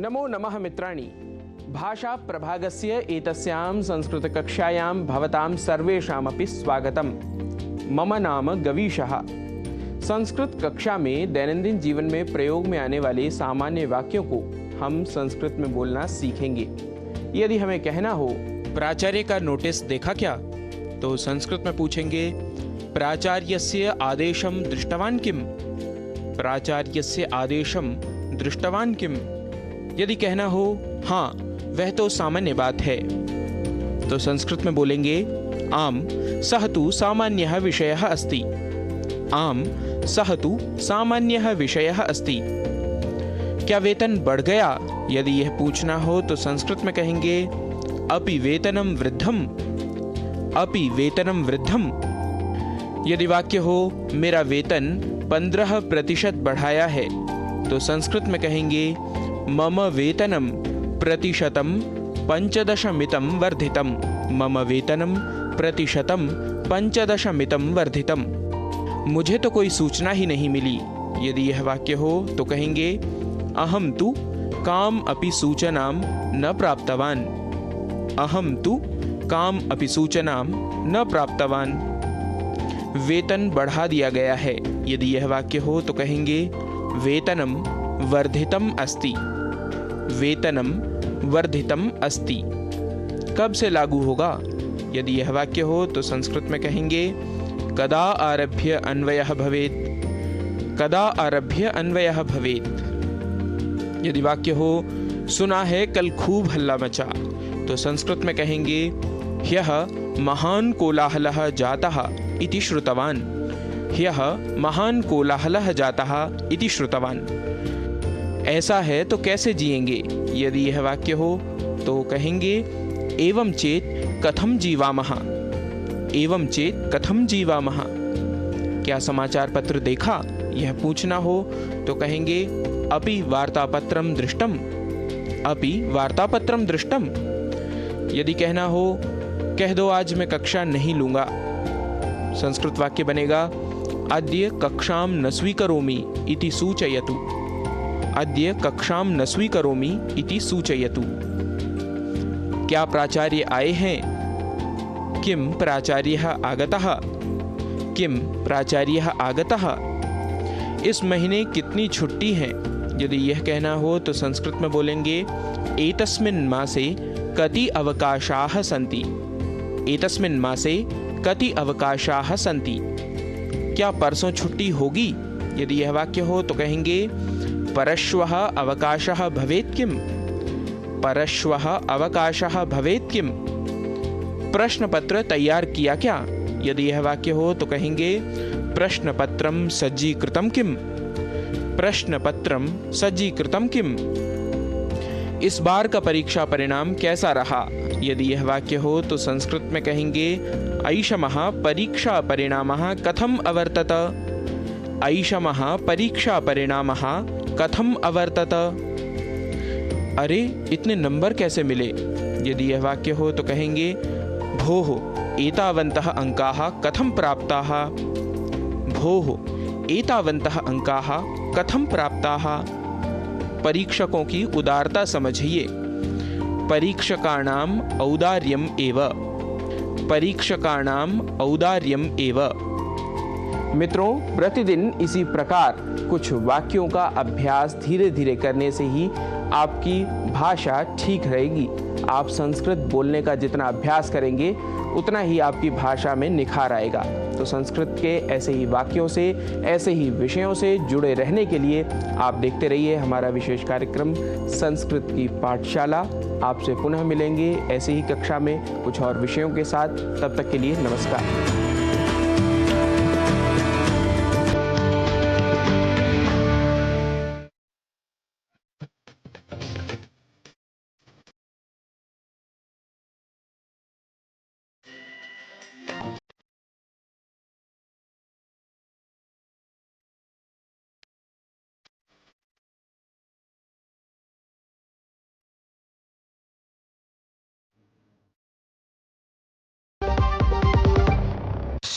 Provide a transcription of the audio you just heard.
नमो नमः मित्राणि। भाषा प्रभागस्य एतस्यां संस्कृतकक्षायां भवतां सर्वेषामपि स्वागतम्। मम नाम गवीशः। संस्कृत कक्षा में दैनंदिन जीवन में प्रयोग में आने वाले सामान्य वाक्यों को हम संस्कृत में बोलना सीखेंगे। यदि हमें कहना हो प्राचार्य का नोटिस देखा क्या, तो संस्कृत में पूछेंगे प्राचार्यस्य आदेशं दृष्टवान् किम्? प्राचार्यस्य आदेशं दृष्टवान् किम्? यदि कहना हो हाँ वह तो सामान्य बात है, तो संस्कृत में बोलेंगे आम सह तु सामान्यः विषयः अस्ति। आम सह तु सामान्यः विषयः अस्ति। क्या वेतन बढ़ गया? यदि यह पूछना हो तो संस्कृत में कहेंगे अपि वेतनं वृद्धम्। अपि वेतनं वृद्धम्। यदि वाक्य हो मेरा वेतन 15% बढ़ाया है, तो संस्कृत में कहेंगे मम वेतनं प्रतिशतं 15% वर्धितं। मम वेतनं प्रतिशतं 15% वर्धितं। मुझे तो कोई सूचना ही नहीं मिली। यदि यह वाक्य हो तो कहेंगे अहं तु काम अपि सूचनां न प्राप्तवान्। अहं तु काम अपि सूचनां न प्राप्तवान्। वेतन बढ़ा दिया गया है। यदि यह वाक्य हो तो कहेंगे वेतनं वर्धितम् अस्ति। वेतनं वर्धितम् अस्ति। कब से लागू होगा? यदि यह वाक्य हो तो संस्कृत में कहेंगे कदा आरभ्य अन्वयः भवेत्। कदा आरभ्य अन्वयः भवेत्। यदि वाक्य हो सुना है कल खूब हल्ला मचा, तो संस्कृत में कहेंगे ह्यः महान् कोलाहलः जातः इति श्रुतवान्। ह्यः महान् कोलाहलः जातः इति श्रुतवान्। ऐसा है तो कैसे जिएंगे? यदि यह वाक्य हो तो कहेंगे एवं चेत् कथं जीवामः। एवं चेत् कथं जीवामः। क्या समाचार पत्र देखा? यह पूछना हो तो कहेंगे अपि वार्तापत्रं दृष्टम्। अपि वार्तापत्रं दृष्टम्। यदि कहना हो कह दो आज मैं कक्षा नहीं लूँगा, संस्कृत वाक्य बनेगा अद्य कक्षां न स्वीकरोमि इति सूचयतु। अद्य कक्षां न स्वीकरोमि इति सूचयतु। क्या प्राचार्य आए हैं? किम प्राचार्यः आगतः। किम प्राचार्यः आगतः। इस महीने कितनी छुट्टी हैं? यदि यह कहना हो तो संस्कृत में बोलेंगे एतस्मिन् मासे कति अवकाशाः सन्ति। एतस्मिन् मासे कति अवकाशाः सन्ति। क्या परसों छुट्टी होगी? यदि यह वाक्य हो तो कहेंगे परश्वः अवकाशः भवेत् किम्। परश्वः अवकाशः भवेत् किम्। प्रश्न पत्र तैयार किया क्या? यदि यह वाक्य हो तो कहेंगे प्रश्न पत्रं सज्जीकृतं किम्। प्रश्न पत्रं सज्जीकृतं किम्। इस बार का परीक्षा परिणाम कैसा रहा? यदि यह वाक्य हो तो संस्कृत में कहेंगे ऐषमः परीक्षा परिणामः कथम् अवर्तत। ऐषमः परीक्षा परिणामः कथम् अवर्तत। अरे इतने नंबर कैसे मिले? यदि यह वाक्य हो तो कहेंगे भोः एतावन्तः अंकाः कथं प्राप्ताः। भोः एतावन्तः अंकाः कथं प्राप्ताः। परीक्षकों की उदारता समझिए। परीक्षकाणाम् औदार्यम् एव। परीक्षकाणाम् औदार्यम् एव। मित्रों, प्रतिदिन इसी प्रकार कुछ वाक्यों का अभ्यास धीरे धीरे करने से ही आपकी भाषा ठीक रहेगी। आप संस्कृत बोलने का जितना अभ्यास करेंगे उतना ही आपकी भाषा में निखार आएगा। तो संस्कृत के ऐसे ही वाक्यों से, ऐसे ही विषयों से जुड़े रहने के लिए आप देखते रहिए हमारा विशेष कार्यक्रम संस्कृत की पाठशाला। आपसे पुनः मिलेंगे ऐसे ही कक्षा में कुछ और विषयों के साथ। तब तक के लिए नमस्कार।